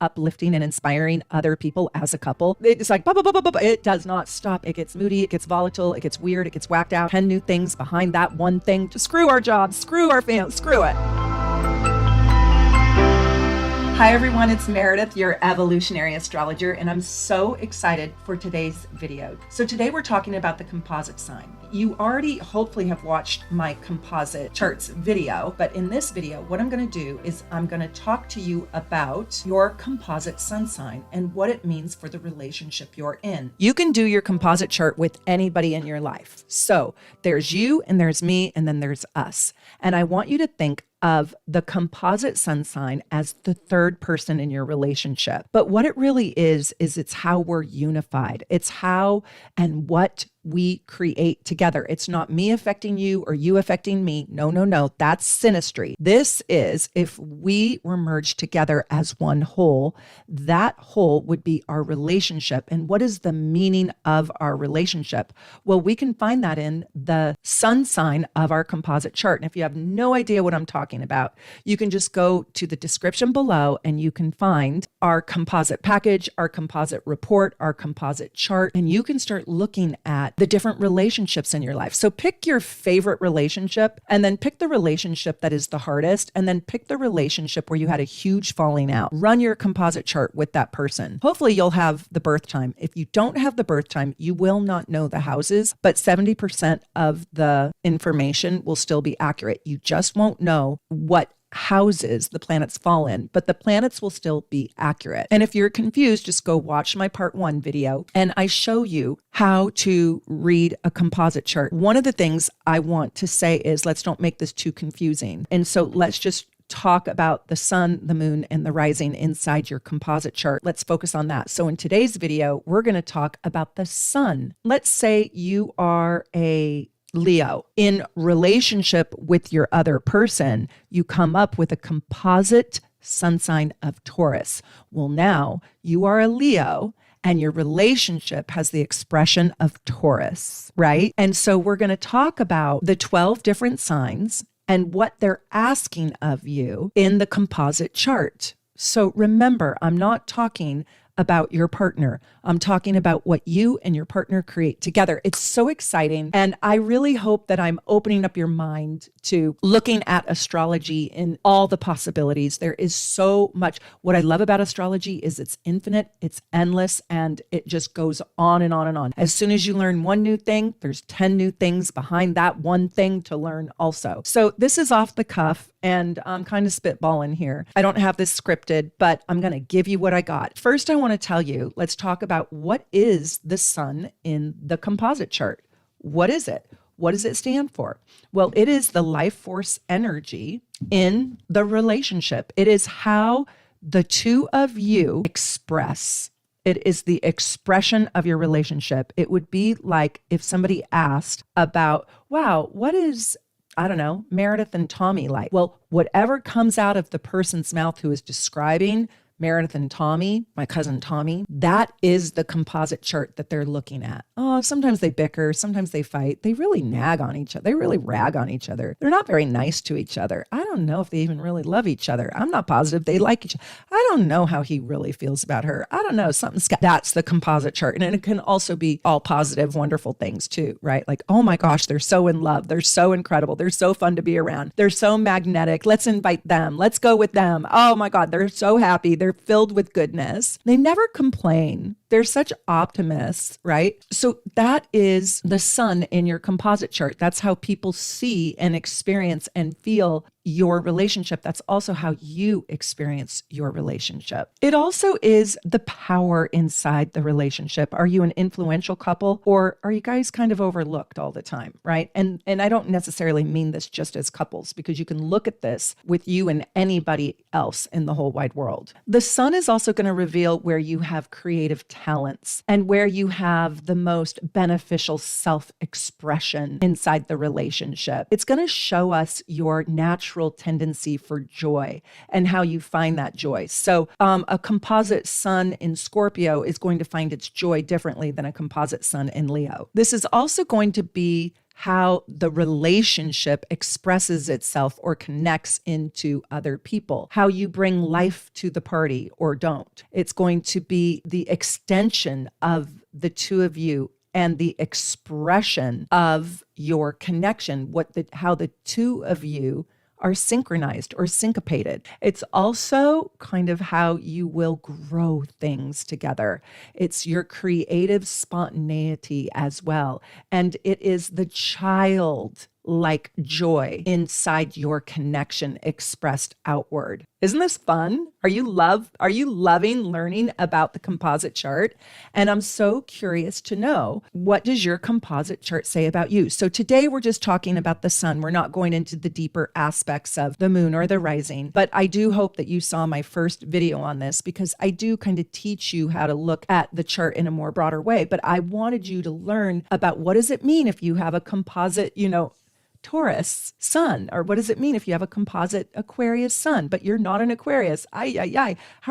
uplifting and inspiring other people as a couple. It's like, it does not stop. It gets moody, it gets volatile, it gets weird, it gets whacked out. 10 new things behind that one thing to screw our jobs, screw our fans, screw it. Hi everyone, it's Meredith, your evolutionary astrologer, and I'm so excited for today's video. So today we're talking about the composite sign. You already hopefully have watched my composite charts video, but in this video, what I'm going to do is I'm going to talk to you about your composite sun sign and what it means for the relationship you're in. You can do your composite chart with anybody in your life. So there's you and there's me and then there's us. And I want you to think of the composite sun sign as the third person in your relationship. But what it really is it's how we're unified. It's how and what we create together. It's not me affecting you or you affecting me. No. That's synastry. This is if we were merged together as one whole, that whole would be our relationship. And what is the meaning of our relationship? Well, we can find that in the sun sign of our composite chart. And if you have no idea what I'm talking about, you can just go to the description below and you can find our composite package, our composite report, our composite chart, and you can start looking at the different relationships in your life. So pick your favorite relationship and then pick the relationship that is the hardest and then pick the relationship where you had a huge falling out. Run your composite chart with that person. Hopefully you'll have the birth time. If you don't have the birth time, you will not know the houses, but 70% of the information will still be accurate. You just won't know what houses the planets fall in, but the planets will still be accurate. And if you're confused, just go watch my part 1 video and I show you how to read a composite chart. One of the things I want to say is let's don't make this too confusing. And so let's just talk about the sun, the moon, and the rising inside your composite chart. Let's focus on that. So in today's video, we're going to talk about the sun. Let's say you are a Leo. In relationship with your other person, you come up with a composite sun sign of Taurus. Well, now you are a Leo and your relationship has the expression of Taurus, right? And so we're going to talk about the 12 different signs and what they're asking of you in the composite chart. So remember, I'm not talking about your partner. I'm talking about what you and your partner create together. It's so exciting. And I really hope that I'm opening up your mind to looking at astrology in all the possibilities. There is so much. What I love about astrology is it's infinite, it's endless, and it just goes on and on and on. As soon as you learn one new thing, there's 10 new things behind that one thing to learn also. So this is off the cuff and I'm kind of spitballing here. I don't have this scripted, but I'm going to give you what I got. First, I want to tell you, let's talk about what is the sun in the composite chart. What is it? What does it stand for? Well, it is the life force energy in the relationship. It is how the two of you express. It is the expression of your relationship. It would be like if somebody asked about, wow, what is, I don't know, Meredith and Tommy like? Well, whatever comes out of the person's mouth who is describing Meredith and Tommy, my cousin Tommy, that is the composite chart that they're looking at. Oh, sometimes they bicker, sometimes they fight. They really nag on each other. They really rag on each other. They're not very nice to each other. I don't know if they even really love each other. I'm not positive they like each other. I don't know how he really feels about her. I don't know. That's the composite chart. And it can also be all positive, wonderful things too, right? Like, oh my gosh, they're so in love. They're so incredible. They're so fun to be around. They're so magnetic. Let's invite them. Let's go with them. Oh my God, they're so happy. They're filled with goodness. They never complain. They're such optimists, right? So that is the sun in your composite chart. That's how people see and experience and feel your relationship. That's also how you experience your relationship. It also is the power inside the relationship. Are you an influential couple or are you guys kind of overlooked all the time, right? And I don't necessarily mean this just as couples because you can look at this with you and anybody else in the whole wide world. The sun is also going to reveal where you have creative talents and where you have the most beneficial self-expression inside the relationship. It's going to show us your natural tendency for joy and how you find that joy. So a composite sun in Scorpio is going to find its joy differently than a composite sun in Leo. This is also going to be how the relationship expresses itself or connects into other people, how you bring life to the party or don't. It's going to be the extension of the two of you and the expression of your connection, how the two of you are synchronized or syncopated. It's also kind of how you will grow things together. It's your creative spontaneity as well. And it is the child like joy inside your connection expressed outward. Isn't this fun? Are you loving learning about the composite chart? And I'm so curious to know, what does your composite chart say about you? So today we're just talking about the sun. We're not going into the deeper aspects of the moon or the rising, but I do hope that you saw my first video on this, because I do kind of teach you how to look at the chart in a more broader way. But I wanted you to learn about, what does it mean if you have a composite, Taurus sun, or what does it mean if you have a composite Aquarius sun, but you're not an Aquarius? How are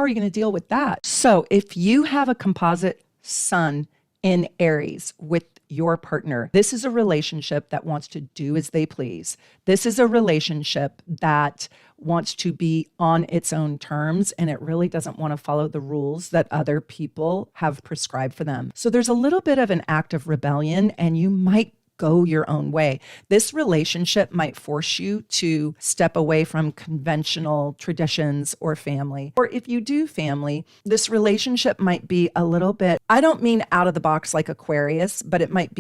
you going to deal with that? So if you have a composite sun in Aries with your partner, this is a relationship that wants to do as they please. This is a relationship that wants to be on its own terms, and it really doesn't want to follow the rules that other people have prescribed for them. So there's a little bit of an act of rebellion, and you might go your own way. This relationship might force you to step away from conventional traditions or family. Or if you do family, this relationship might be a little bit, I don't mean out of the box like Aquarius, but it might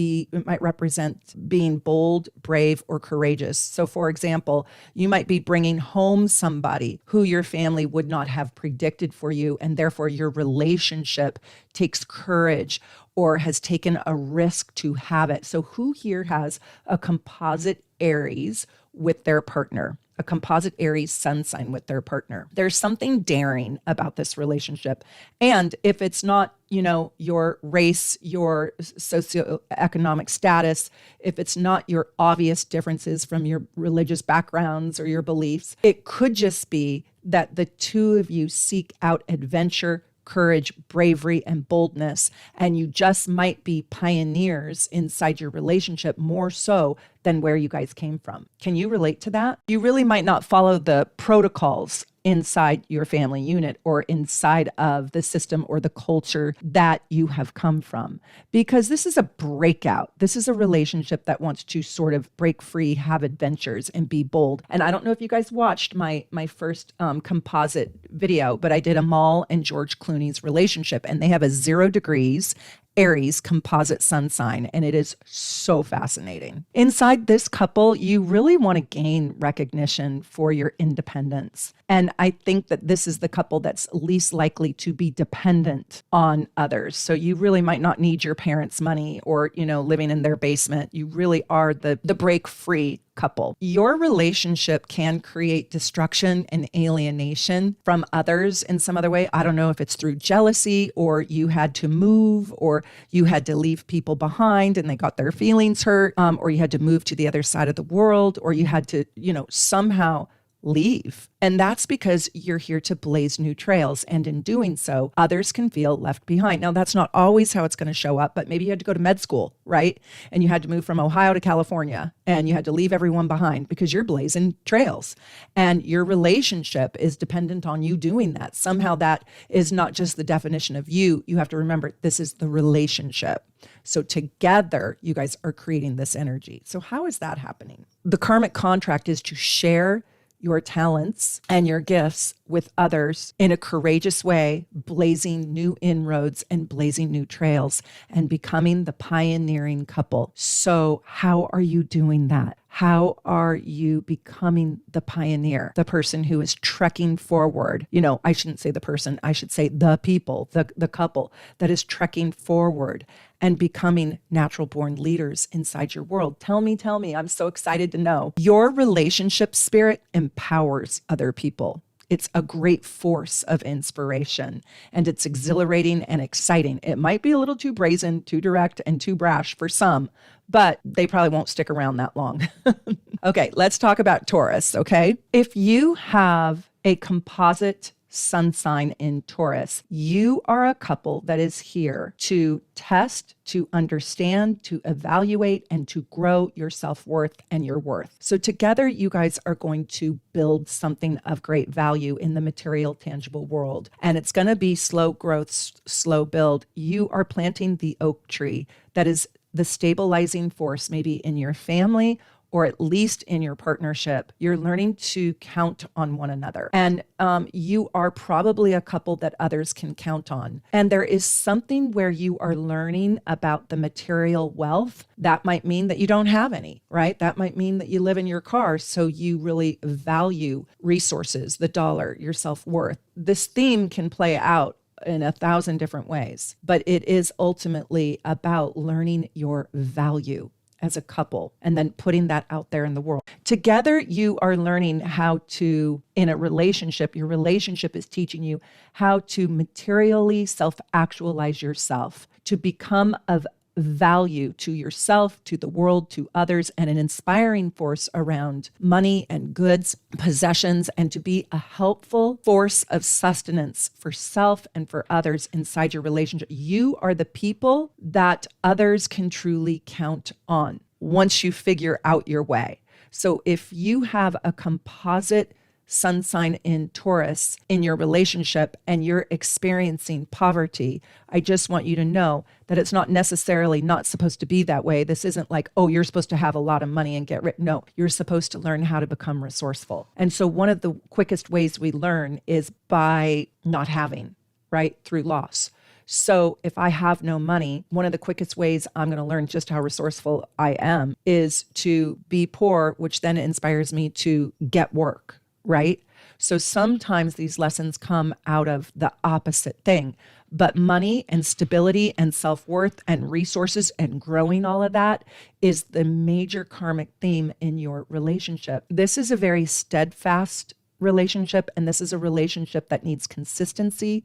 represent being bold, brave, or courageous. So for example, you might be bringing home somebody who your family would not have predicted for you, and therefore your relationship takes courage or has taken a risk to have it. So who here has a composite Aries with their partner, a composite Aries sun sign with their partner? There's something daring about this relationship. And if it's not, your race, your socioeconomic status, if it's not your obvious differences from your religious backgrounds or your beliefs, it could just be that the two of you seek out adventure, courage, bravery, and boldness, and you just might be pioneers inside your relationship more so than where you guys came from. Can you relate to that? You really might not follow the protocols inside your family unit or inside of the system or the culture that you have come from, because this is a breakout. This is a relationship that wants to sort of break free, have adventures, and be bold. And I don't know if you guys watched my first composite video, but I did Amal and George Clooney's relationship, and they have a 0 degrees Aries composite sun sign, and it is so fascinating. Inside this couple, you really want to gain recognition for your independence. And I think that this is the couple that's least likely to be dependent on others. So you really might not need your parents' money or, living in their basement. You really are the break-free couple. Your relationship can create destruction and alienation from others in some other way. I don't know if it's through jealousy, or you had to move, or you had to leave people behind and they got their feelings hurt, or you had to move to the other side of the world, or you had to, somehow leave. And that's because you're here to blaze new trails. And in doing so, others can feel left behind. Now, that's not always how it's going to show up, but maybe you had to go to med school, right? And you had to move from Ohio to California, and you had to leave everyone behind because you're blazing trails. And your relationship is dependent on you doing that. Somehow that is not just the definition of you. You have to remember, this is the relationship. So together, you guys are creating this energy. So how is that happening? The karmic contract is to share your talents and your gifts with others in a courageous way, blazing new inroads and blazing new trails and becoming the pioneering couple. So how are you doing that? How are you becoming the pioneer, the person who is trekking forward? I shouldn't say the person, I should say the people, the couple that is trekking forward and becoming natural born leaders inside your world. Tell me, I'm so excited to know. Your relationship spirit empowers other people. It's a great force of inspiration, and it's exhilarating and exciting. It might be a little too brazen, too direct, and too brash for some, but they probably won't stick around that long. Okay, let's talk about Taurus, okay? If you have a composite sun sign in Taurus. You are a couple that is here to test, to understand, to evaluate, and to grow your self-worth and your worth. So together, you guys are going to build something of great value in the material, tangible world. And it's going to be slow growth, slow build. You are planting the oak tree that is the stabilizing force, maybe in your family, or at least in your partnership. You're learning to count on one another. And you are probably a couple that others can count on. And there is something where you are learning about the material wealth. That might mean that you don't have any, right? That might mean that you live in your car, so you really value resources, the dollar, your self-worth. This theme can play out in 1,000 different ways, but it is ultimately about learning your value as a couple and then putting that out there in the world. Together, you are learning how to, in a relationship, your relationship is teaching you how to materially self-actualize yourself, to become of value to yourself, to the world, to others, and an inspiring force around money and goods, possessions, and to be a helpful force of sustenance for self and for others inside your relationship. You are the people that others can truly count on once you figure out your way. So if you have a composite sun sign in Taurus in your relationship and you're experiencing poverty, I just want you to know that it's not necessarily not supposed to be that way. This isn't like, oh, you're supposed to have a lot of money and get rich. No, you're supposed to learn how to become resourceful. And so one of the quickest ways we learn is by not having, right? Through loss. So if I have no money, one of the quickest ways I'm going to learn just how resourceful I am is to be poor, which then inspires me to get work. Right? So sometimes these lessons come out of the opposite thing, but money and stability and self-worth and resources and growing all of that is the major karmic theme in your relationship. This is a very steadfast relationship, and this is a relationship that needs consistency,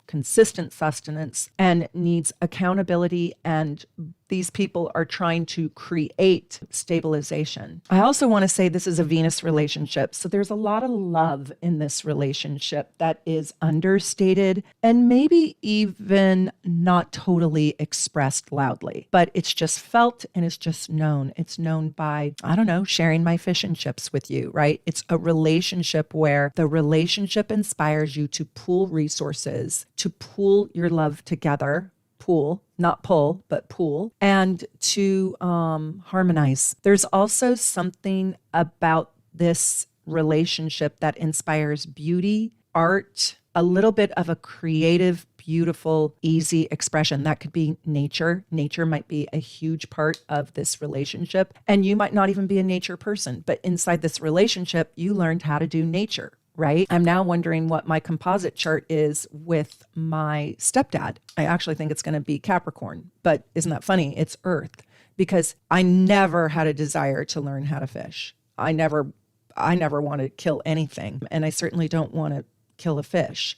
consistent sustenance, and needs accountability, and these people are trying to create stabilization. I also want to say this is a Venus relationship. So there's a lot of love in this relationship that is understated and maybe even not totally expressed loudly, but it's just felt and it's just known. It's known by, I don't know, sharing my fish and chips with you, right? It's a relationship where the relationship inspires you to pool resources, to pool your love together, pool, not pull, but pool, and to harmonize. There's also something about this relationship that inspires beauty, art, a little bit of a creative, beautiful, easy expression. That could be nature. Nature might be a huge part of this relationship. And you might not even be a nature person, but inside this relationship, you learned how to do nature. Right? I'm now wondering what my composite chart is with my stepdad. I actually think it's going to be Capricorn, but isn't that funny? It's Earth, because I never had a desire to learn how to fish. I never wanted to kill anything, and I certainly don't want to kill a fish.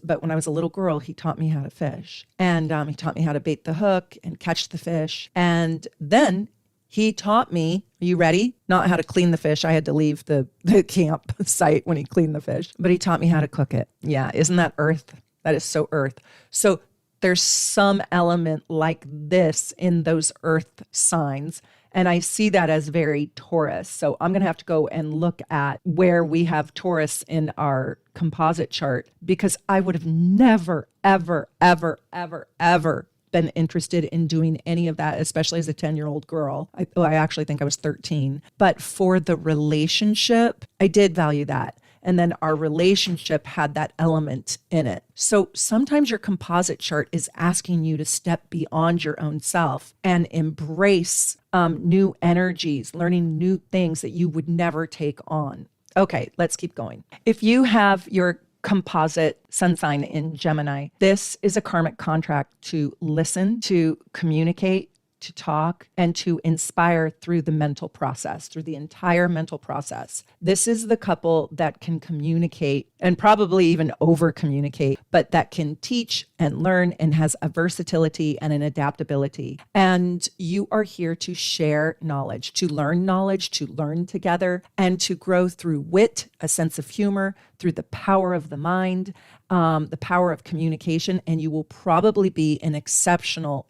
But when I was a little girl, he taught me how to fish, and he taught me how to bait the hook and catch the fish. And then he taught me, are you ready? Not how to clean the fish. I had to leave the camp site when he cleaned the fish, but he taught me how to cook it. Yeah. Isn't that Earth? That is so Earth. So there's some element like this in those Earth signs. And I see that as very Taurus. So I'm going to have to go and look at where we have Taurus in our composite chart, because I would have never, ever, ever, ever, ever been interested in doing any of that, especially as a 10-year-old girl. I actually think I was 13. But for the relationship, I did value that. And then our relationship had that element in it. So sometimes your composite chart is asking you to step beyond your own self and embrace new energies, learning new things that you would never take on. Okay, let's keep going. If you have your composite sun sign in Gemini, this is a karmic contract to listen, to communicate, to talk, and to inspire through the mental process, through the entire mental process. This is the couple that can communicate and probably even over communicate, but that can teach and learn and has a versatility and an adaptability. And you are here to share knowledge, to learn together, and to grow through wit, a sense of humor, through the power of the mind, the power of communication, and you will probably be an exceptional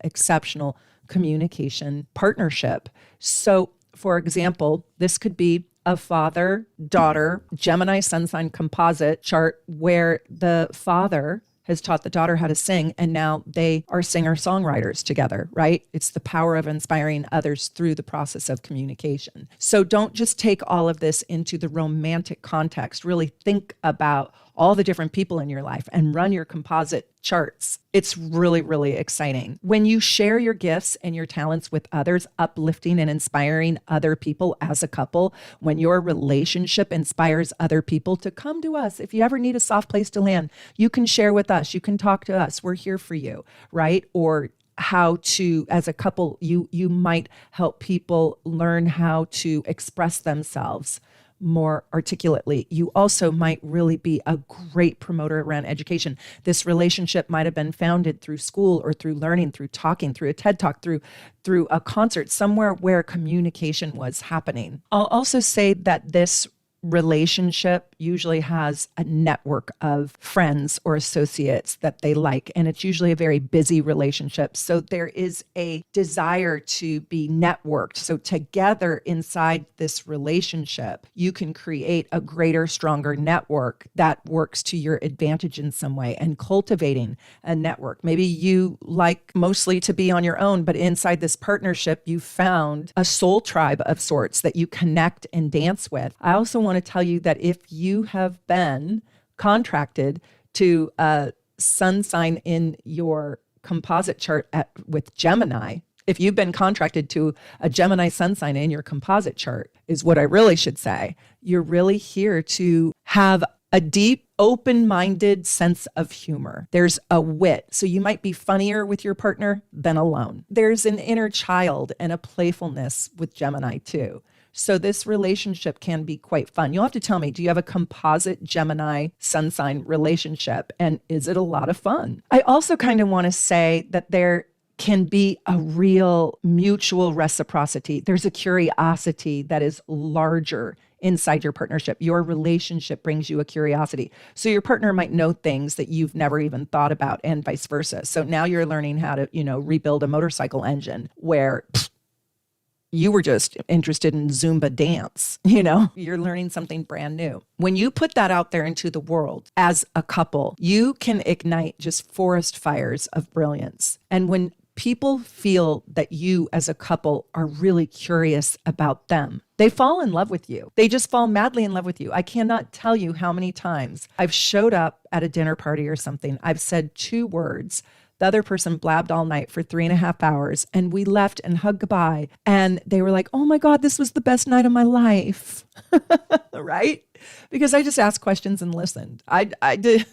communication partnership. So, for example, this could be a father-daughter Gemini sun sign composite chart where the father has taught the daughter how to sing, and now they are singer-songwriters together, right? It's the power of inspiring others through the process of communication. So don't just take all of this into the romantic context. Really think about all the different people in your life and run your composite charts. It's really, really exciting. When you share your gifts and your talents with others, uplifting and inspiring other people as a couple, when your relationship inspires other people to come to us, if you ever need a soft place to land, you can share with us, you can talk to us, we're here for you, right? Or how to, as a couple, you might help people learn how to express themselves more articulately. You also might really be a great promoter around education. This relationship might have been founded through school or through learning, through talking, through a TED Talk, through a concert, somewhere where communication was happening. I'll also say that this relationship usually has a network of friends or associates that they like, and it's usually a very busy relationship. So there is a desire to be networked. So together inside this relationship, you can create a greater, stronger network that works to your advantage in some way, and cultivating a network. Maybe you like mostly to be on your own, but inside this partnership, you found a soul tribe of sorts that you connect and dance with. I also want to tell you that if you have been contracted to a sun sign in your composite chart with Gemini, if you've been contracted to a Gemini sun sign in your composite chart, is what I really should say, you're really here to have a deep, open-minded sense of humor. There's a wit. So you might be funnier with your partner than alone. There's an inner child and a playfulness with Gemini too. So this relationship can be quite fun. You'll have to tell me, do you have a composite Gemini sun sign relationship? And is it a lot of fun? I also kind of want to say that there can be a real mutual reciprocity. There's a curiosity that is larger inside your partnership. Your relationship brings you a curiosity. So your partner might know things that you've never even thought about, and vice versa. So now you're learning how to, rebuild a motorcycle engine where you were just interested in Zumba dance, you're learning something brand new. When you put that out there into the world as a couple, you can ignite just forest fires of brilliance. And when people feel that you as a couple are really curious about them, they fall in love with you. They just fall madly in love with you. I cannot tell you how many times I've showed up at a dinner party or something. I've said 2 words. The other person blabbed all night for 3.5 hours, and we left and hugged goodbye. And they were like, oh my God, this was the best night of my life. Right? Because I just asked questions and listened. I did.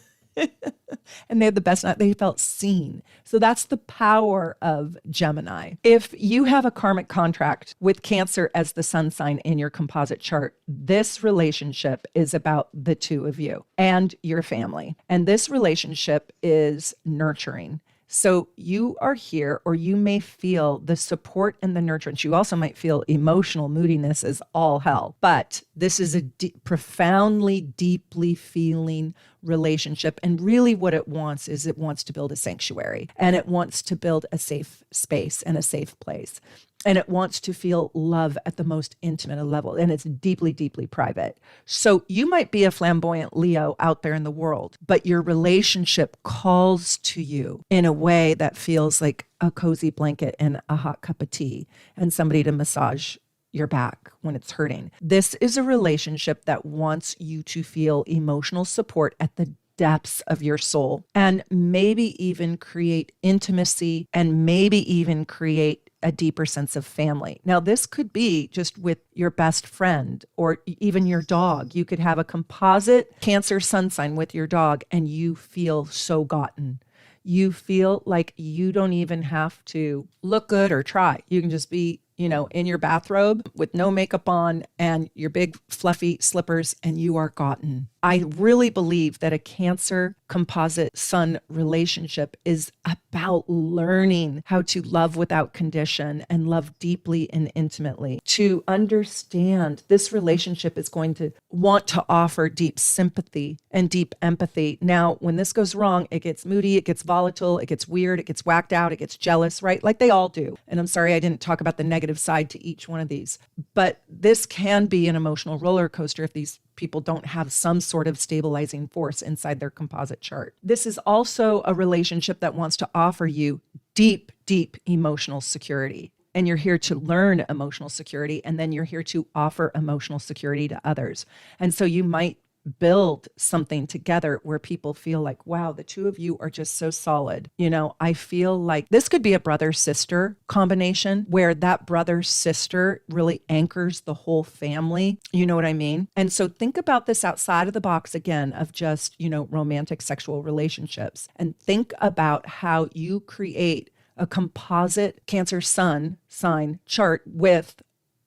And they had the best night. They felt seen. So that's the power of Gemini. If you have a karmic contract with Cancer as the sun sign in your composite chart, this relationship is about the 2 of you and your family. And this relationship is nurturing. So you are here, or you may feel the support and the nurturance. You also might feel emotional moodiness is all hell. But this is a profoundly, deeply feeling relationship. And really what it wants is it wants to build a sanctuary, and it wants to build a safe space and a safe place. And it wants to feel love at the most intimate level. And it's deeply, deeply private. So you might be a flamboyant Leo out there in the world, but your relationship calls to you in a way that feels like a cozy blanket and a hot cup of tea and somebody to massage your back when it's hurting. This is a relationship that wants you to feel emotional support at the depths of your soul, and maybe even create intimacy, and maybe even create a deeper sense of family. Now, this could be just with your best friend or even your dog. You could have a composite Cancer sun sign with your dog, and you feel so gotten. You feel like you don't even have to look good or try. You can just be, in your bathrobe with no makeup on and your big fluffy slippers, and you are gotten. I really believe that a Cancer composite sun relationship is about learning how to love without condition and love deeply and intimately. To understand this relationship is going to want to offer deep sympathy and deep empathy. Now, when this goes wrong, it gets moody, it gets volatile, it gets weird, it gets whacked out, it gets jealous, right? Like they all do. And I'm sorry I didn't talk about the negative side to each one of these, but this can be an emotional roller coaster if these people don't have some sort of stabilizing force inside their composite chart. This is also a relationship that wants to offer you deep, deep emotional security. And you're here to learn emotional security, and then you're here to offer emotional security to others. And so you might build something together where people feel like, wow, the two of you are just so solid. I feel like this could be a brother-sister combination where that brother-sister really anchors the whole family. You know what I mean? And so think about this outside of the box again of just, romantic sexual relationships, and think about how you create a composite Cancer sun sign chart with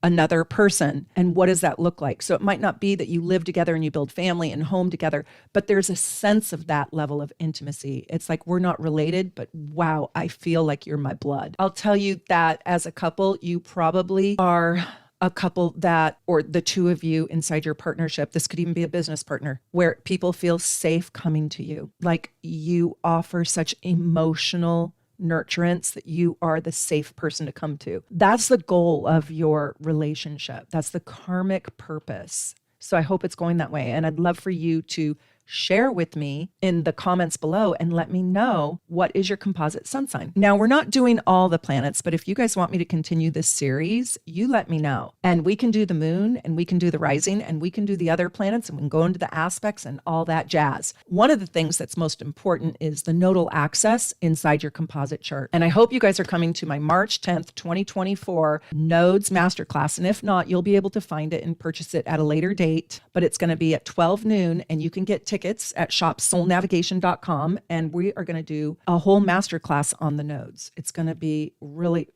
another person. And what does that look like? So it might not be that you live together and you build family and home together, but there's a sense of that level of intimacy. It's like, we're not related, but wow, I feel like you're my blood. I'll tell you that as a couple, you probably are a couple that, or the two of you inside your partnership, this could even be a business partner, where people feel safe coming to you. Like you offer such emotional nurturance that you are the safe person to come to. That's the goal of your relationship. That's the karmic purpose. So I hope it's going that way. And I'd love for you to share with me in the comments below and let me know, what is your composite sun sign? Now, we're not doing all the planets, but if you guys want me to continue this series, you let me know. And we can do the moon, and we can do the rising, and we can do the other planets, and we can go into the aspects and all that jazz. One of the things that's most important is the nodal axis inside your composite chart. And I hope you guys are coming to my March 10th, 2024 Nodes Masterclass. And if not, you'll be able to find it and purchase it at a later date, but it's going to be at 12 noon, and you can get tickets at shopsoulnavigation.com, and we are going to do a whole masterclass on the nodes. It's going to be really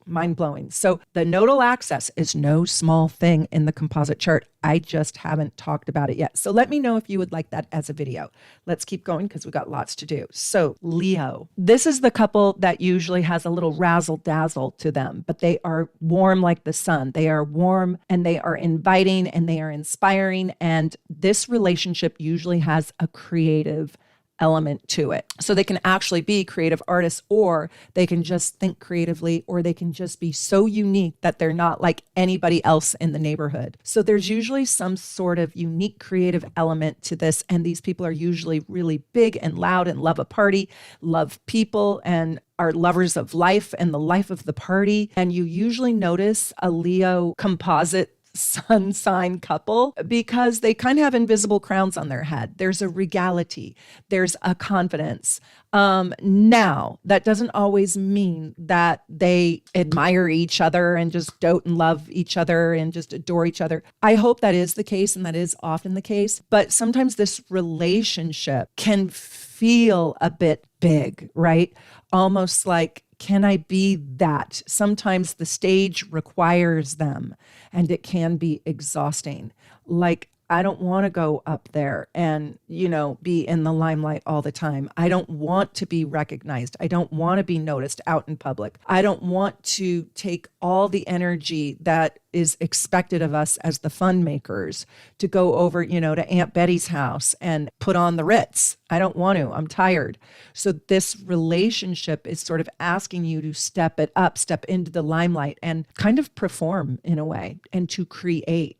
mind-blowing. So the nodal axis is no small thing in the composite chart. I just haven't talked about it yet. So let me know if you would like that as a video. Let's keep going because we got lots to do. So Leo, this is the couple that usually has a little razzle-dazzle to them, but they are warm like the sun. They are warm and they are inviting and they are inspiring. And this relationship usually has a creative element to it. So they can actually be creative artists, or they can just think creatively, or they can just be so unique that they're not like anybody else in the neighborhood. So there's usually some sort of unique creative element to this. And these people are usually really big and loud and love a party, love people, and are lovers of life and the life of the party. And you usually notice a Leo composite sun sign couple because they kind of have invisible crowns on their head. There's a regality. There's a confidence. Now, that doesn't always mean that they admire each other and just dote and love each other and just adore each other. I hope that is the case, and that is often the case. But sometimes this relationship can feel a bit big, right? Almost like, can I be that? Sometimes the stage requires them, and it can be exhausting. Like, I don't want to go up there and, be in the limelight all the time. I don't want to be recognized. I don't want to be noticed out in public. I don't want to take all the energy that is expected of us as the fun makers to go over, to Aunt Betty's house and put on the Ritz. I don't want to. I'm tired. So this relationship is sort of asking you to step it up, step into the limelight and kind of perform in a way, and to create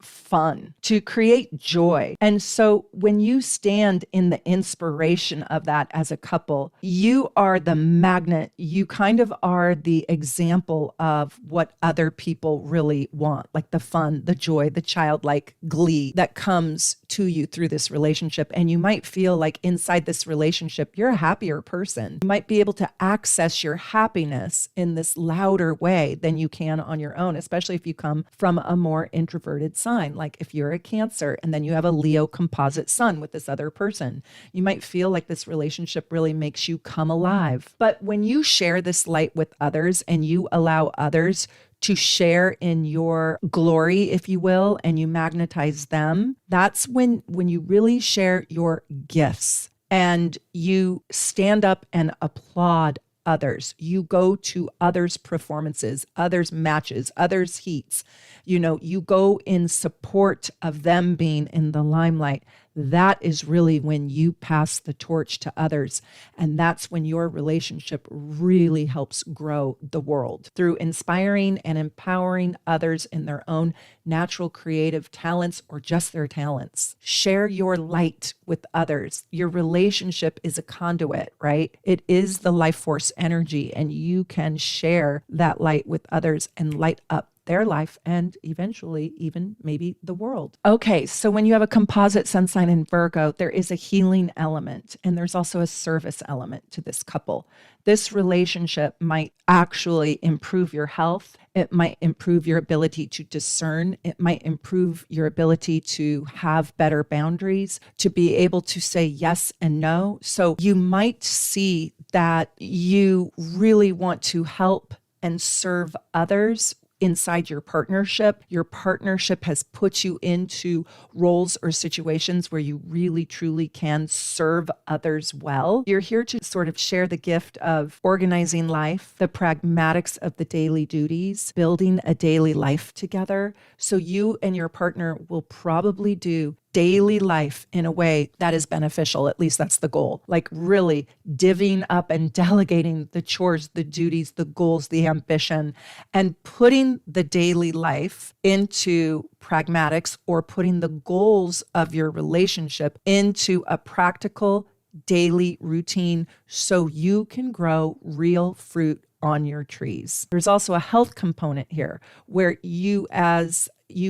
fun, to create joy. And so when you stand in the inspiration of that as a couple, you are the magnet. You kind of are the example of what other people really want, like the fun, the joy, the childlike glee that comes to you through this relationship. And you might feel like inside this relationship, you're a happier person. You might be able to access your happiness in this louder way than you can on your own, especially if you come from a more introverted sign. sign. Like if you're a Cancer and then you have a Leo composite sun with this other person, you might feel like this relationship really makes you come alive. But when you share this light with others and you allow others to share in your glory, if you will, and you magnetize them, that's when you really share your gifts and you stand up and applaud others. You go to others' performances, others' matches, others' heats. You go in support of them being in the limelight. That is really when you pass the torch to others. And that's when your relationship really helps grow the world through inspiring and empowering others in their own natural creative talents or just their talents. Share your light with others. Your relationship is a conduit, right? It is the life force energy, and you can share that light with others and light up their life and eventually even maybe the world. Okay, so when you have a composite sun sign in Virgo, there is a healing element and there's also a service element to this couple. This relationship might actually improve your health. It might improve your ability to discern. It might improve your ability to have better boundaries, to be able to say yes and no. So you might see that you really want to help and serve others inside your partnership. Your partnership has put you into roles or situations where you really, truly can serve others well. You're here to sort of share the gift of organizing life, the pragmatics of the daily duties, building a daily life together. So you and your partner will probably do daily life in a way that is beneficial. At least that's the goal. Like really divvying up and delegating the chores, the duties, the goals, the ambition, and putting the daily life into pragmatics, or putting the goals of your relationship into a practical daily routine so you can grow real fruit on your trees. There's also a health component here where you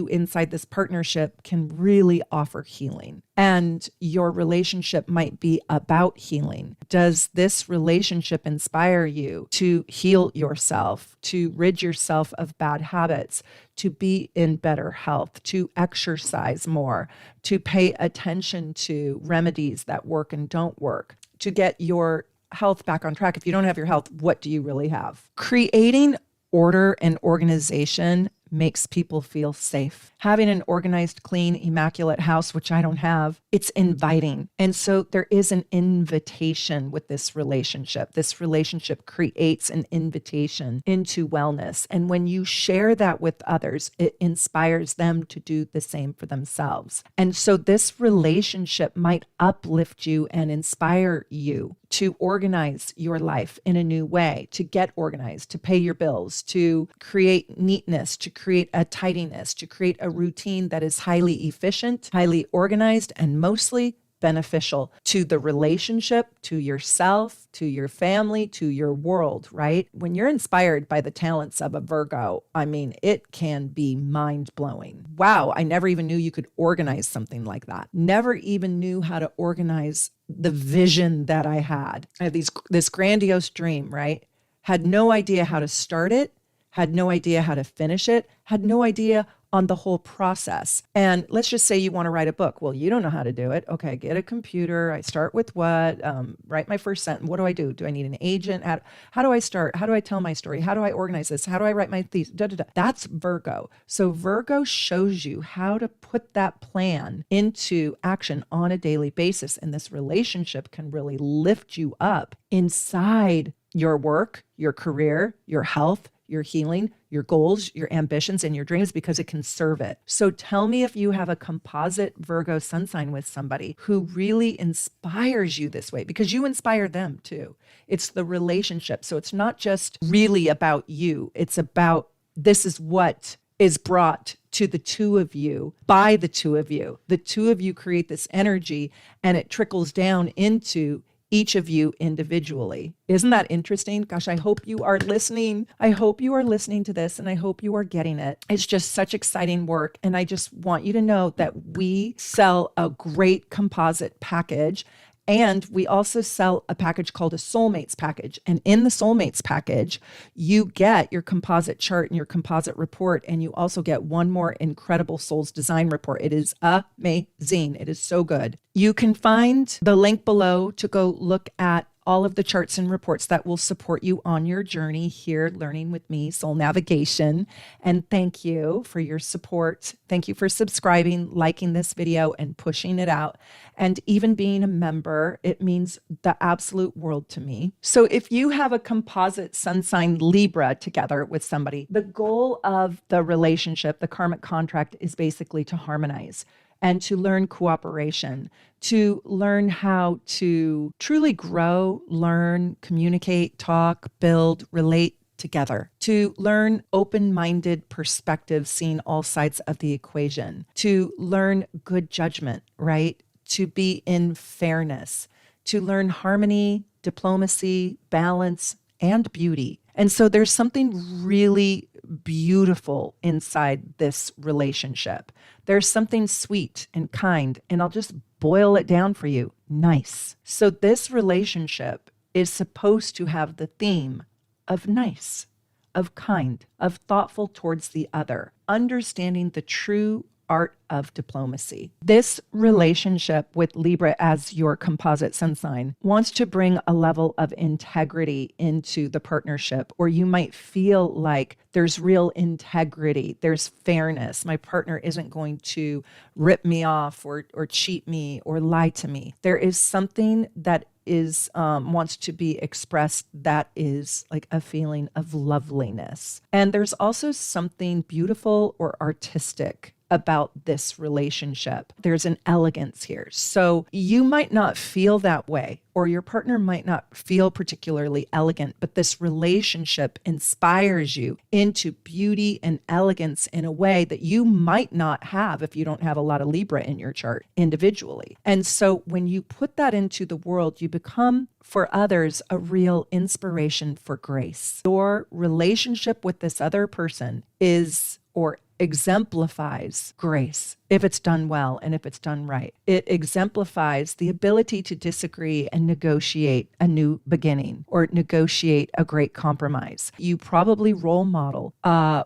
inside this partnership can really offer healing, and your relationship might be about healing. Does this relationship inspire you to heal yourself, to rid yourself of bad habits, to be in better health, to exercise more, to pay attention to remedies that work and don't work, to get your health back on track? If you don't have your health, what do you really have? Creating order and organization makes people feel safe. Having an organized, clean, immaculate house, which I don't have, it's inviting. And so there is an invitation with this relationship. This relationship creates an invitation into wellness. And when you share that with others, it inspires them to do the same for themselves. And so this relationship might uplift you and inspire you to organize your life in a new way, to get organized, to pay your bills, to create neatness, to create a tidiness, to create a routine that is highly efficient, highly organized, and mostly beneficial to the relationship, to yourself, to your family, to your world, right? When you're inspired by the talents of a Virgo, I mean, it can be mind-blowing. Wow, I never even knew you could organize something like that. Never even knew how to organize the vision that I had. I had this grandiose dream, right? Had no idea how to start it, had no idea how to finish it, had no idea on the whole process. And let's just say you want to write a book. Well, you don't know how to do it. Okay, get a computer. I start with what? Write my first sentence. What do I do? Do I need an agent? How do I start? How do I tell my story? How do I organize this? How do I write my thesis? That's Virgo. So Virgo shows you how to put that plan into action on a daily basis. And this relationship can really lift you up inside your work, your career, your health, your healing, your goals, your ambitions, and your dreams, because it can serve it. So tell me if you have a composite Virgo sun sign with somebody who really inspires you this way, because you inspire them too. It's the relationship. So it's not just really about you. It's about this is what is brought to the two of you by the two of you. The two of you create this energy and it trickles down into each of you individually. Isn't that interesting? Gosh, I hope you are listening. I hope you are listening to this and I hope you are getting it. It's just such exciting work. And I just want you to know that we sell a great composite package. And we also sell a package called a Soulmates package. And in the Soulmates package, you get your composite chart and your composite report. And you also get one more incredible Souls Design report. It is amazing. It is so good. You can find the link below to go look at all of the charts and reports that will support you on your journey here, learning with me, soul navigation. And thank you for your support. Thank you for subscribing, liking this video, and pushing it out. And even being a member, it means the absolute world to me. So if you have a composite sun sign Libra together with somebody, the goal of the relationship, the karmic contract, is basically to harmonize and to learn cooperation, to learn how to truly grow, learn, communicate, talk, build, relate together, to learn open-minded perspectives, seeing all sides of the equation, to learn good judgment, right? To be in fairness, to learn harmony, diplomacy, balance, and beauty. And so there's something really beautiful inside this relationship. There's something sweet and kind, and I'll just boil it down for you. Nice. So this relationship is supposed to have the theme of nice, of kind, of thoughtful towards the other, understanding the true art of diplomacy. This relationship with Libra as your composite sun sign wants to bring a level of integrity into the partnership, or you might feel like there's real integrity, there's fairness. My partner isn't going to rip me off or cheat me or lie to me. There is something that is wants to be expressed that is like a feeling of loveliness. And there's also something beautiful or artistic about this relationship. There's an elegance here. So you might not feel that way, or your partner might not feel particularly elegant, but this relationship inspires you into beauty and elegance in a way that you might not have if you don't have a lot of Libra in your chart individually. And so when you put that into the world, you become, for others, a real inspiration for grace. Your relationship with this other person is, or exemplifies, grace if it's done well and if it's done right. It exemplifies the ability to disagree and negotiate a new beginning or negotiate a great compromise. You probably role model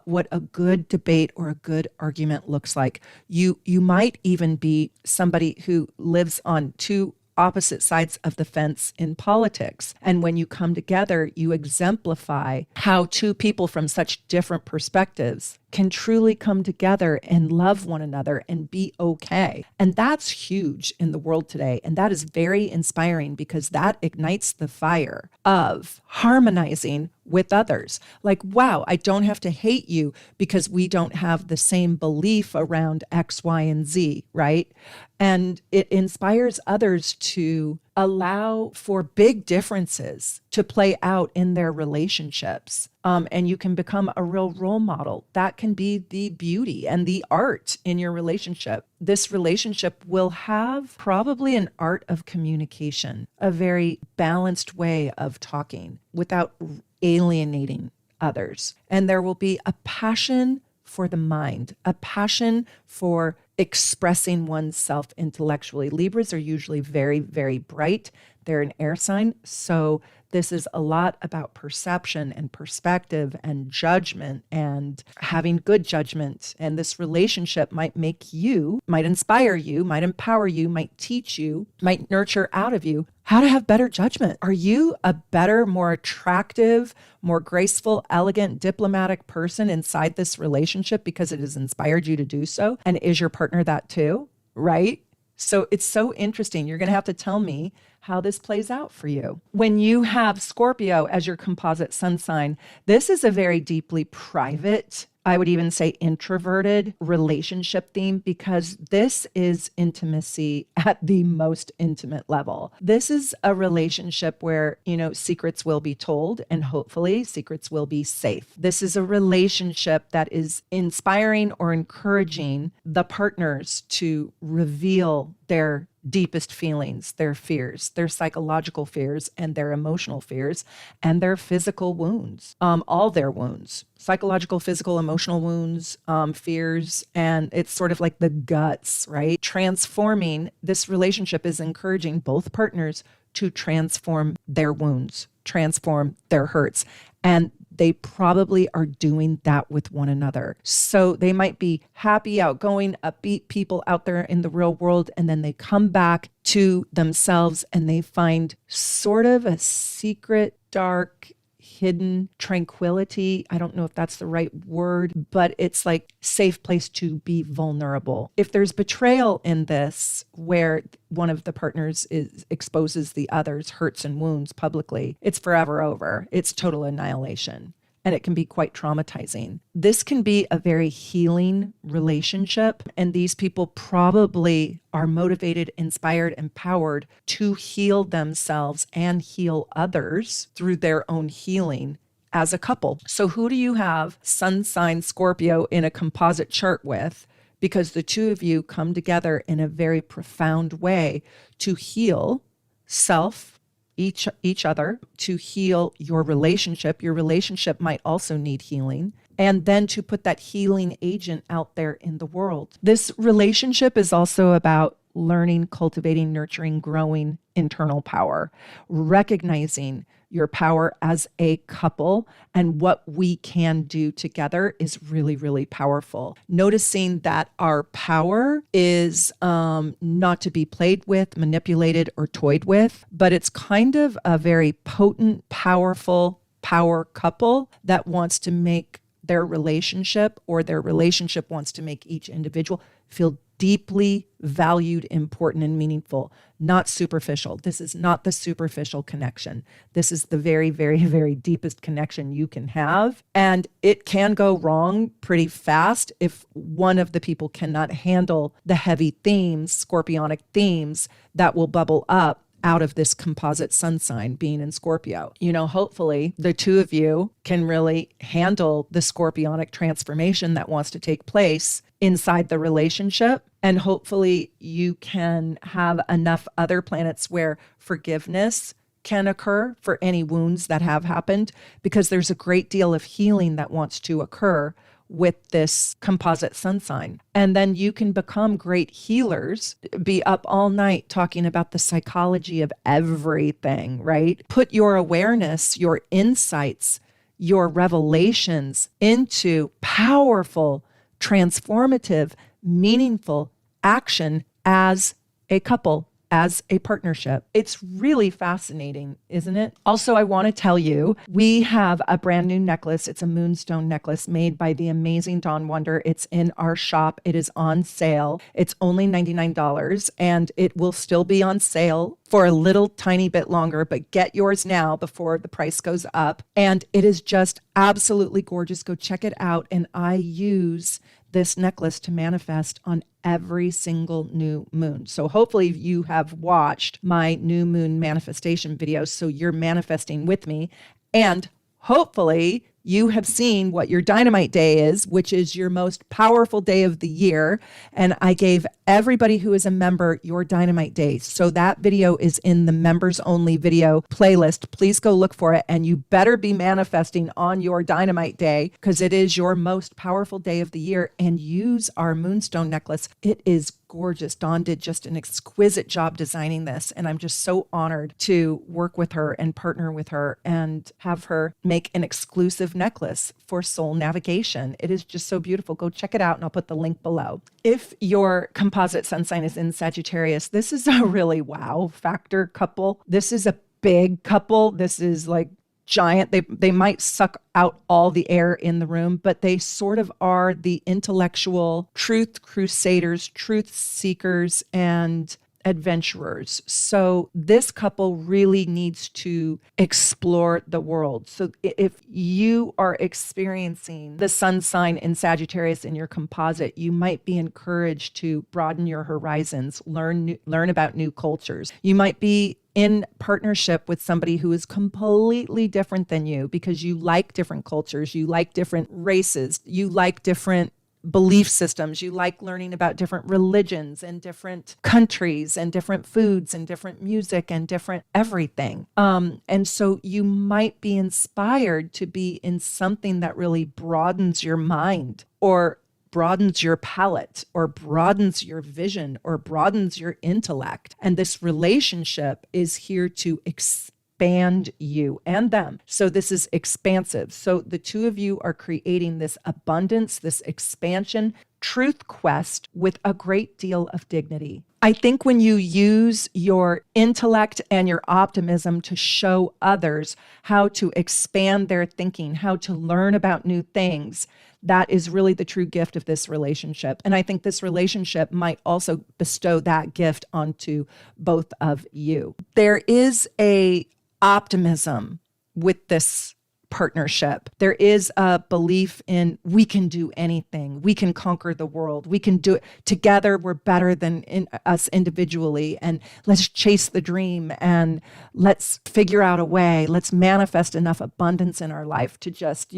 what a good debate or a good argument looks like. You might even be somebody who lives on two opposite sides of the fence in politics. And when you come together, you exemplify how two people from such different perspectives can truly come together and love one another and be okay. And that's huge in the world today. And that is very inspiring because that ignites the fire of harmonizing with others. Like, wow, I don't have to hate you because we don't have the same belief around X, Y, and Z, right? And it inspires others to allow for big differences to play out in their relationships. And you can become a real role model. That can be the beauty and the art in your relationship. This relationship will have probably an art of communication, a very balanced way of talking without alienating others. And there will be a passion for the mind, a passion for expressing oneself intellectually. Libras are usually very, very bright. They're an air sign. So this is a lot about perception and perspective and judgment and having good judgment. And this relationship might make you, might inspire you, might empower you, might teach you, might nurture out of you how to have better judgment. Are you a better, more attractive, more graceful, elegant, diplomatic person inside this relationship because it has inspired you to do so? And is your partner that too? Right? So it's so interesting. You're going to have to tell me how this plays out for you. When you have Scorpio as your composite sun sign, this is a very deeply private, I would even say introverted relationship theme, because this is intimacy at the most intimate level. This is a relationship where, secrets will be told and hopefully secrets will be safe. This is a relationship that is inspiring or encouraging the partners to reveal their deepest feelings, their fears, their psychological fears, and their emotional fears, and their physical wounds, all their wounds, psychological, physical, emotional wounds, fears. And it's sort of like the guts, right? Transforming this relationship is encouraging both partners to transform their wounds, transform their hurts. And they probably are doing that with one another. So they might be happy, outgoing, upbeat people out there in the real world, and then they come back to themselves and they find sort of a secret, dark, hidden tranquility. I don't know if that's the right word, but it's like safe place to be vulnerable. If there's betrayal in this, where one of the partners exposes the other's hurts and wounds publicly, it's forever over. It's total annihilation. And it can be quite traumatizing. This can be a very healing relationship. And these people probably are motivated, inspired, empowered to heal themselves and heal others through their own healing as a couple. So who do you have Sun sign Scorpio in a composite chart with? Because the two of you come together in a very profound way to heal self, each other, to heal your relationship. Your relationship might also need healing. And then to put that healing agent out there in the world. This relationship is also about learning, cultivating, nurturing, growing internal power, recognizing your power as a couple and what we can do together is really, really powerful. Noticing that our power is not to be played with, manipulated, or toyed with, but it's kind of a very potent, powerful power couple that wants to make their relationship, or their relationship wants to make each individual feel deeply valued, important, and meaningful, not superficial. This is not the superficial connection. This is the very, very, very deepest connection you can have. And it can go wrong pretty fast if one of the people cannot handle the heavy themes, scorpionic themes that will bubble up out of this composite sun sign being in Scorpio. You know, hopefully the two of you can really handle the scorpionic transformation that wants to take place inside the relationship. And hopefully you can have enough other planets where forgiveness can occur for any wounds that have happened, because there's a great deal of healing that wants to occur with this composite sun sign. And then you can become great healers, be up all night talking about the psychology of everything, right? Put your awareness, your insights, your revelations into powerful, transformative, meaningful action as a couple, as a partnership. It's really fascinating, isn't it? Also, I want to tell you, we have a brand new necklace. It's a moonstone necklace made by the amazing Dawn Wonder. It's in our shop. It is on sale. It's only $99 and it will still be on sale for a little tiny bit longer, but get yours now before the price goes up. And it is just absolutely gorgeous. Go check it out. And I use this necklace to manifest on every single new moon. So hopefully you have watched my new moon manifestation videos, so you're manifesting with me. And hopefully you have seen what your dynamite day is, which is your most powerful day of the year. And I gave everybody who is a member your dynamite day. So that video is in the members only video playlist. Please go look for it. And you better be manifesting on your dynamite day, because it is your most powerful day of the year. And use our moonstone necklace. It is gorgeous. Dawn did just an exquisite job designing this. And I'm just so honored to work with her and partner with her and have her make an exclusive necklace for soul navigation. It is just so beautiful. Go check it out and I'll put the link below. If your composite sun sign is in Sagittarius, this is a really wow factor couple. This is a big couple. This is like giant. They might suck out all the air in the room, but they sort of are the intellectual truth crusaders, truth seekers, and adventurers. So this couple really needs to explore the world. So if you are experiencing the sun sign in Sagittarius in your composite, you might be encouraged to broaden your horizons, learn about new cultures. You might be in partnership with somebody who is completely different than you, because you like different cultures, you like different races, you like different belief systems. You like learning about different religions and different countries and different foods and different music and different everything. And so you might be inspired to be in something that really broadens your mind, or broadens your palette, or broadens your vision, or broadens your intellect. And this relationship is here to expand you and them. So this is expansive. So the two of you are creating this abundance, this expansion, truth quest with a great deal of dignity. I think when you use your intellect and your optimism to show others how to expand their thinking, how to learn about new things, that is really the true gift of this relationship. And I think this relationship might also bestow that gift onto both of you. There is a optimism with this partnership. There is a belief in we can do anything. We can conquer the world. We can do it together. We're better than us individually. And let's chase the dream and let's figure out a way. Let's manifest enough abundance in our life to just,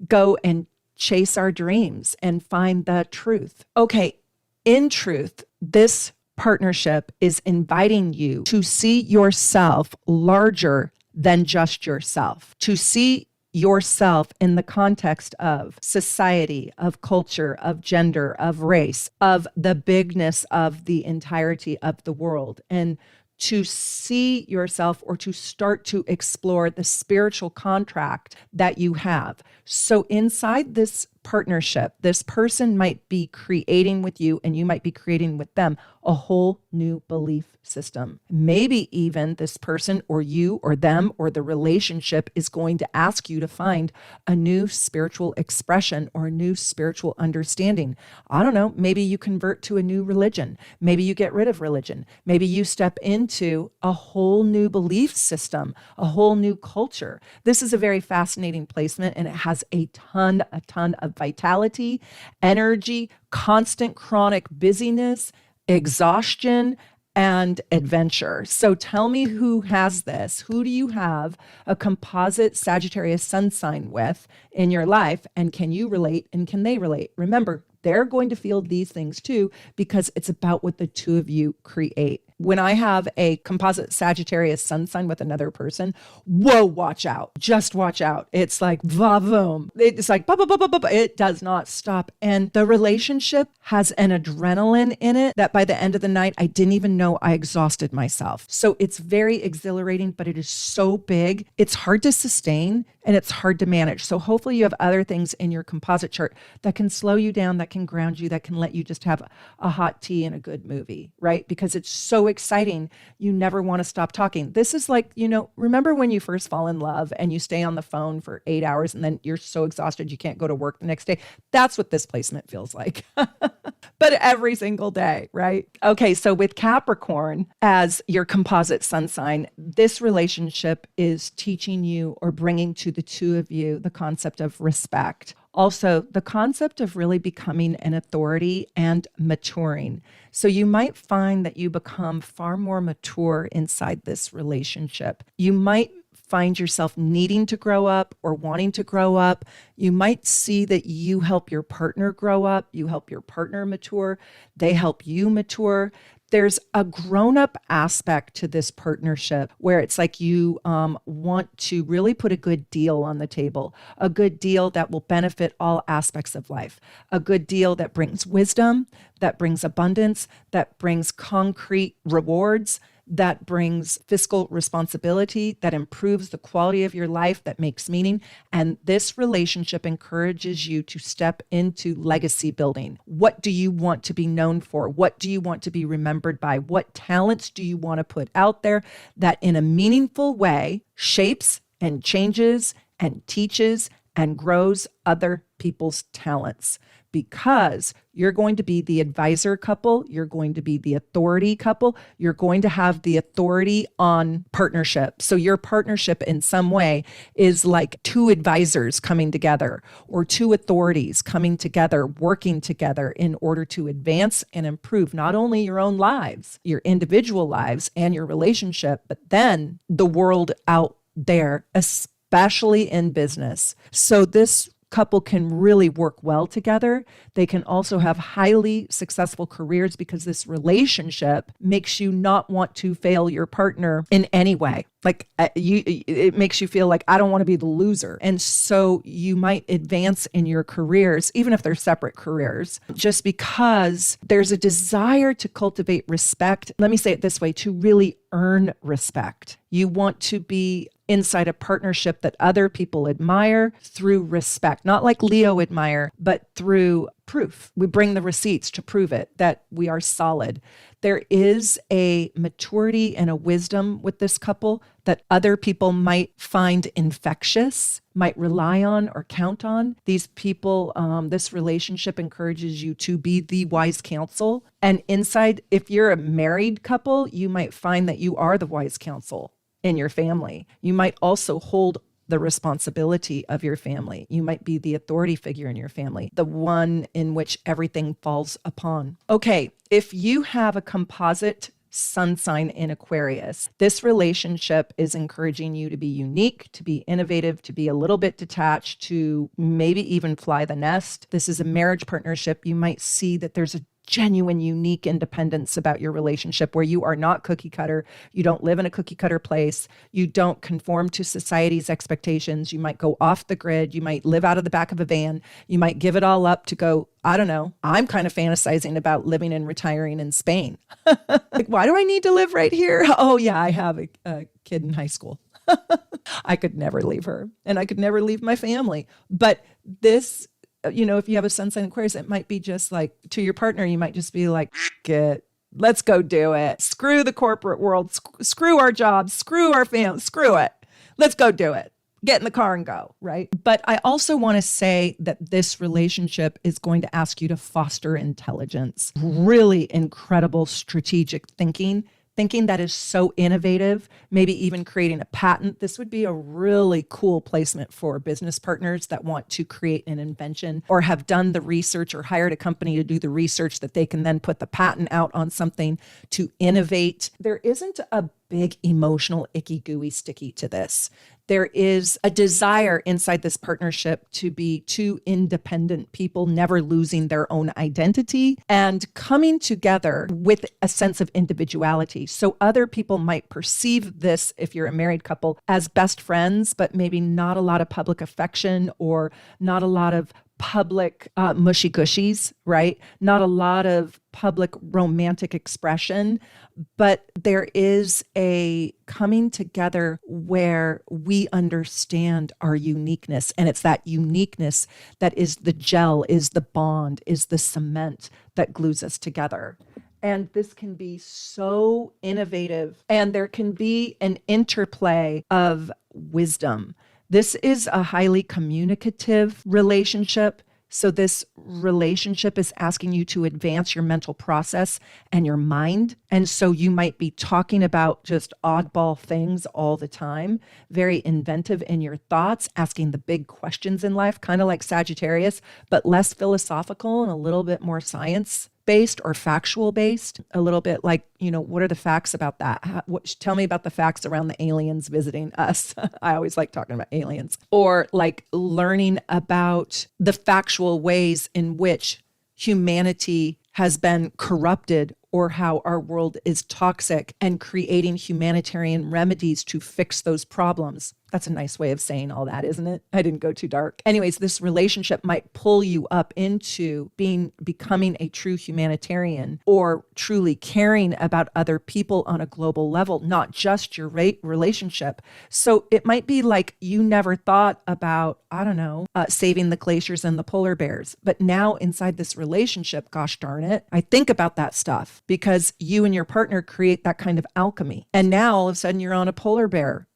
go and chase our dreams and find the truth. Okay, in truth, this partnership is inviting you to see yourself larger than just yourself, to see yourself in the context of society, of culture, of gender, of race, of the bigness of the entirety of the world, and to see yourself, or to start to explore the spiritual contract that you have. So inside this partnership, this person might be creating with you, and you might be creating with them, a whole new belief system. Maybe even this person, or you, or them, or the relationship is going to ask you to find a new spiritual expression or a new spiritual understanding. I don't know, maybe you convert to a new religion. Maybe you get rid of religion. Maybe you step into a whole new belief system, a whole new culture. This is a very fascinating placement, and it has a ton of vitality, energy, constant chronic busyness, exhaustion, and adventure. So tell me who has this. Who do you have a composite Sagittarius sun sign with in your life? And can you relate, and can they relate? Remember, they're going to feel these things too, because it's about what the two of you create. When I have a composite Sagittarius sun sign with another person, whoa, watch out. Just watch out. It's like va-voom. It's like it does not stop. And the relationship has an adrenaline in it that by the end of the night, I didn't even know I exhausted myself. So it's very exhilarating, but it is so big. It's hard to sustain and it's hard to manage. So hopefully you have other things in your composite chart that can slow you down, that can ground you, that can let you just have a hot tea and a good movie, right? Because it's so exciting. You never want to stop talking. This is like, remember when you first fall in love and you stay on the phone for 8 hours and then you're so exhausted you can't go to work the next day? That's what this placement feels like. But every single day, right? Okay, so with Capricorn as your composite sun sign, this relationship is teaching you, or bringing to the two of you, the concept of respect. Also, the concept of really becoming an authority and maturing. So you might find that you become far more mature inside this relationship. You might find yourself needing to grow up or wanting to grow up. You might see that you help your partner grow up. You help your partner mature. They help you mature. There's a grown-up aspect to this partnership where it's like you want to really put a good deal on the table, a good deal that will benefit all aspects of life, a good deal that brings wisdom, that brings abundance, that brings concrete rewards, that brings fiscal responsibility, that improves the quality of your life, that makes meaning. And this relationship encourages you to step into legacy building. What do you want to be known for? What do you want to be remembered by? What talents do you want to put out there that in a meaningful way shapes and changes and teaches and grows other people's talents? Because you're going to be the advisor couple, you're going to be the authority couple, you're going to have the authority on partnership. So your partnership in some way is like two advisors coming together, or two authorities coming together, working together in order to advance and improve not only your own lives, your individual lives and your relationship, but then the world out there, especially in business. So this couple can really work well together. They can also have highly successful careers because this relationship makes you not want to fail your partner in any way. Like it makes you feel like, I don't want to be the loser. And so you might advance in your careers, even if they're separate careers, just because there's a desire to cultivate respect. Let me say it this way, to really earn respect. You want to be inside a partnership that other people admire through respect, not like Leo admire, but through proof. We bring the receipts to prove it, that we are solid. There is a maturity and a wisdom with this couple that other people might find infectious, might rely on or count on. These people, this relationship encourages you to be the wise counsel. And inside, if you're a married couple, you might find that you are the wise counsel in your family. You might also hold the responsibility of your family. You might be the authority figure in your family, the one in which everything falls upon. Okay, if you have a composite sun sign in Aquarius, this relationship is encouraging you to be unique, to be innovative, to be a little bit detached, to maybe even fly the nest. This is a marriage partnership. You might see that there's a genuine, unique independence about your relationship where you are not cookie cutter. You don't live in a cookie cutter place. You don't conform to society's expectations. You might go off the grid. You might live out of the back of a van. You might give it all up to go, I don't know. I'm kind of fantasizing about living and retiring in Spain. Like, why do I need to live right here? Oh yeah, I have a kid in high school. I could never leave her and I could never leave my family. But this, if you have a sun sign Aquarius, it might be just like, to your partner, you might just be like, let's go do it. Screw the corporate world. Screw our jobs. Screw our family. Screw it. Let's go do it. Get in the car and go, right? But I also want to say that this relationship is going to ask you to foster intelligence, really incredible strategic thinking that is so innovative, maybe even creating a patent. This would be a really cool placement for business partners that want to create an invention or have done the research or hired a company to do the research that they can then put the patent out on something to innovate. There isn't a big emotional, icky, gooey, sticky to this. There is a desire inside this partnership to be two independent people, never losing their own identity and coming together with a sense of individuality. So other people might perceive this, if you're a married couple, as best friends, but maybe not a lot of public affection or not a lot of public mushy gushies, right? Not a lot of public romantic expression, but there is a coming together where we understand our uniqueness. And it's that uniqueness that is the gel, is the bond, is the cement that glues us together. And this can be so innovative, and there can be an interplay of wisdom. This is a highly communicative relationship. So this relationship is asking you to advance your mental process and your mind. And so you might be talking about just oddball things all the time, very inventive in your thoughts, asking the big questions in life, kind of like Sagittarius, but less philosophical and a little bit more science-based or factual-based, a little bit like, what are the facts about that? Tell me about the facts around the aliens visiting us. I always like talking about aliens. Or like learning about the factual ways in which humanity has been corrupted or how our world is toxic and creating humanitarian remedies to fix those problems. That's a nice way of saying all that, isn't it? I didn't go too dark. Anyways, this relationship might pull you up into becoming a true humanitarian or truly caring about other people on a global level, not just your relationship. So it might be like you never thought about, saving the glaciers and the polar bears. But now inside this relationship, gosh darn it, I think about that stuff because you and your partner create that kind of alchemy. And now all of a sudden you're on a polar bear,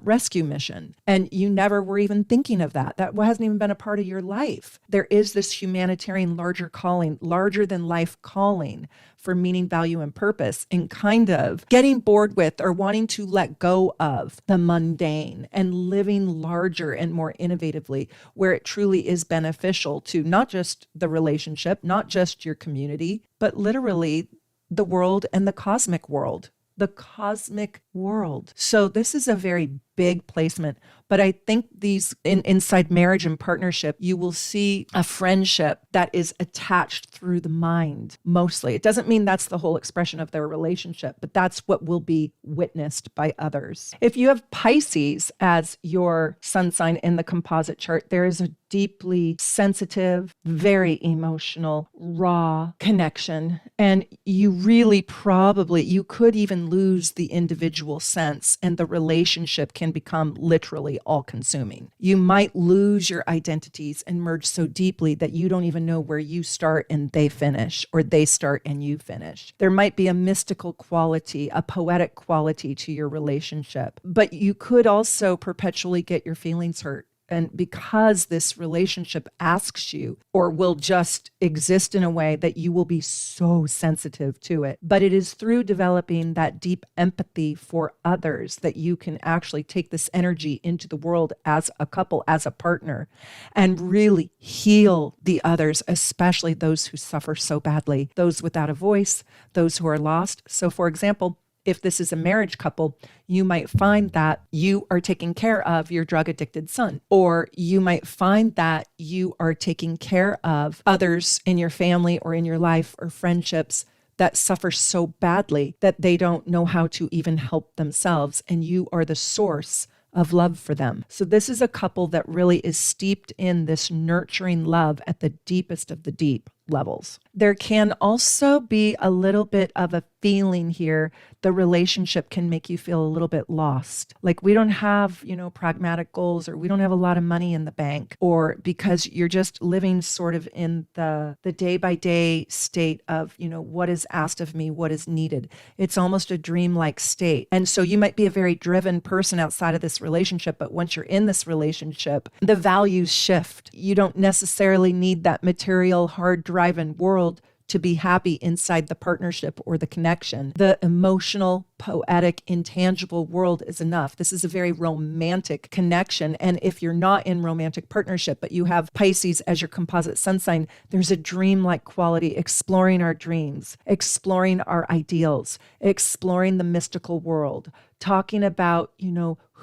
rescue mission. And you never were even thinking of that. That hasn't even been a part of your life. There is this humanitarian larger calling, larger than life calling for meaning, value, and purpose, and kind of getting bored with or wanting to let go of the mundane and living larger and more innovatively where it truly is beneficial to not just the relationship, not just your community, but literally the world and the cosmic world. The cosmic world. So this is a very big placement, But I think these inside marriage and partnership, you will see a friendship that is attached through the mind mostly. It doesn't mean that's the whole expression of their relationship, but that's what will be witnessed by others. If you have Pisces as your sun sign in the composite chart, there is a deeply sensitive, very emotional, raw connection. And you really you could even lose the individual sense, and the relationship can become literally all consuming. You might lose your identities and merge so deeply that you don't even know where you start and they finish, or they start and you finish. There might be a mystical quality, a poetic quality to your relationship, but you could also perpetually get your feelings hurt. And because this relationship asks you, or will just exist in a way that you will be so sensitive to it. But it is through developing that deep empathy for others that you can actually take this energy into the world as a couple, as a partner, and really heal the others, especially those who suffer so badly, those without a voice, those who are lost. So for example, if this is a marriage couple, you might find that you are taking care of your drug addicted son, or you might find that you are taking care of others in your family or in your life or friendships that suffer so badly that they don't know how to even help themselves. And you are the source of love for them. So this is a couple that really is steeped in this nurturing love at the deepest of the deep levels. There can also be a little bit of a feeling here. The relationship can make you feel a little bit lost. Like we don't have, pragmatic goals, or we don't have a lot of money in the bank, or because you're just living sort of in the day by day state of, what is asked of me, what is needed. It's almost a dreamlike state. And so you might be a very driven person outside of this relationship, but once you're in this relationship, the values shift. You don't necessarily need that material, hard driven world to be happy inside the partnership or the connection. The emotional, poetic, intangible world is enough. This is a very romantic connection. And if you're not in romantic partnership, but you have Pisces as your composite sun sign, there's a dreamlike quality, exploring our dreams, exploring our ideals, exploring the mystical world, talking about,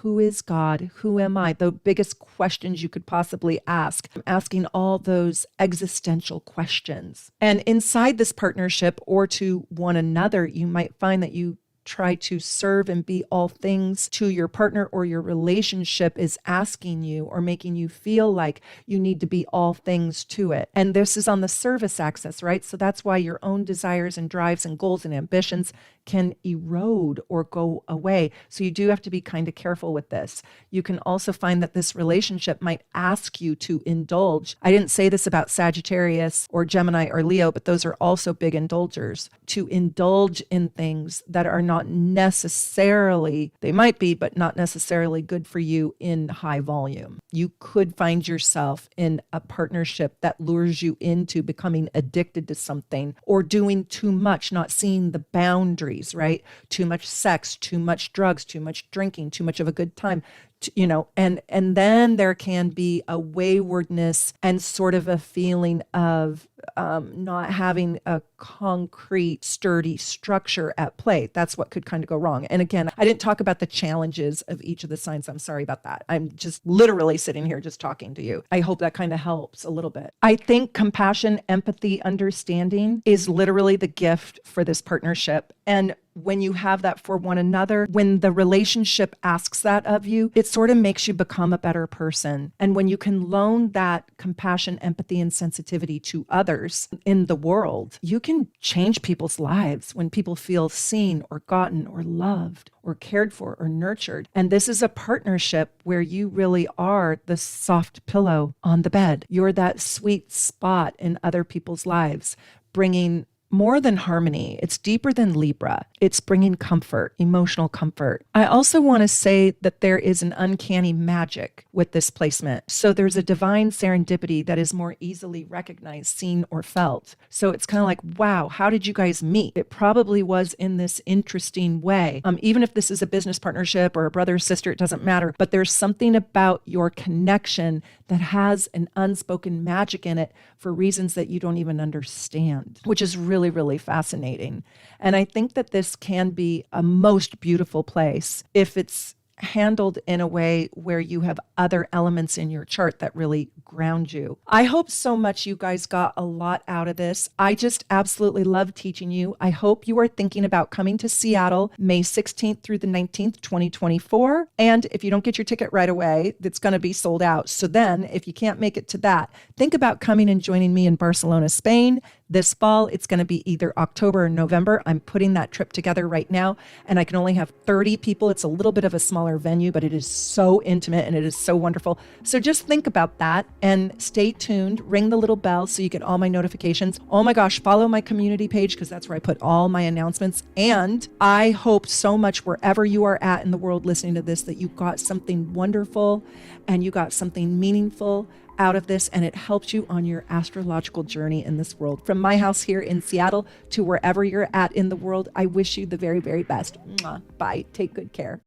who is God? Who am I? The biggest questions you could possibly ask. Asking all those existential questions. And inside this partnership, or to one another, you might find that you try to serve and be all things to your partner, or your relationship is asking you or making you feel like you need to be all things to it. And this is on the service axis, right? So that's why your own desires and drives and goals and ambitions can erode or go away. So you do have to be kind of careful with this. You can also find that this relationship might ask you to indulge. I didn't say this about Sagittarius or Gemini or Leo, but those are also big indulgers. To indulge in things that are not necessarily, they might be, but not necessarily good for you in high volume. You could find yourself in a partnership that lures you into becoming addicted to something, or doing too much, not seeing the boundaries, right? Too much sex, too much drugs, too much drinking, too much of a good time, and then there can be a waywardness and sort of a feeling of not having a concrete, sturdy structure at play. That's what could kind of go wrong. And again, I didn't talk about the challenges of each of the signs. I'm sorry about that. I'm just literally sitting here just talking to you. I hope that kind of helps a little bit. I think compassion, empathy, understanding is literally the gift for this partnership. And when you have that for one another, when the relationship asks that of you, it sort of makes you become a better person. And when you can loan that compassion, empathy, and sensitivity to others in the world, you can change people's lives when people feel seen or gotten or loved or cared for or nurtured. And this is a partnership where you really are the soft pillow on the bed. You're that sweet spot in other people's lives, bringing more than harmony. It's deeper than Libra. It's bringing comfort, emotional comfort. I also want to say that there is an uncanny magic with this placement. So there's a divine serendipity that is more easily recognized, seen, or felt. So it's kind of like, wow, how did you guys meet? It probably was in this interesting way. Even if this is a business partnership or a brother or sister, it doesn't matter. But there's something about your connection that has an unspoken magic in it for reasons that you don't even understand, which is really, really fascinating. And I think that this can be a most beautiful place if it's handled in a way where you have other elements in your chart that really ground you. I hope so much you guys got a lot out of this. I just absolutely love teaching you. I hope you are thinking about coming to Seattle May 16th through the 19th, 2024. And if you don't get your ticket right away, it's going to be sold out. So then if you can't make it to that, think about coming and joining me in Barcelona, Spain this fall. It's going to be either October or November. I'm putting that trip together right now, and I can only have 30 people. It's a little bit of a smaller venue, but it is so intimate and it is so wonderful. So just think about that and stay tuned. Ring the little bell so you get all my notifications. Oh my gosh, follow my community page because that's where I put all my announcements. And I hope so much wherever you are at in the world listening to this that you got something wonderful and you got something meaningful out of this, and it helps you on your astrological journey in this world. From my house here in Seattle to wherever you're at in the world, I wish you the very, very best. Mwah. Bye. Take good care.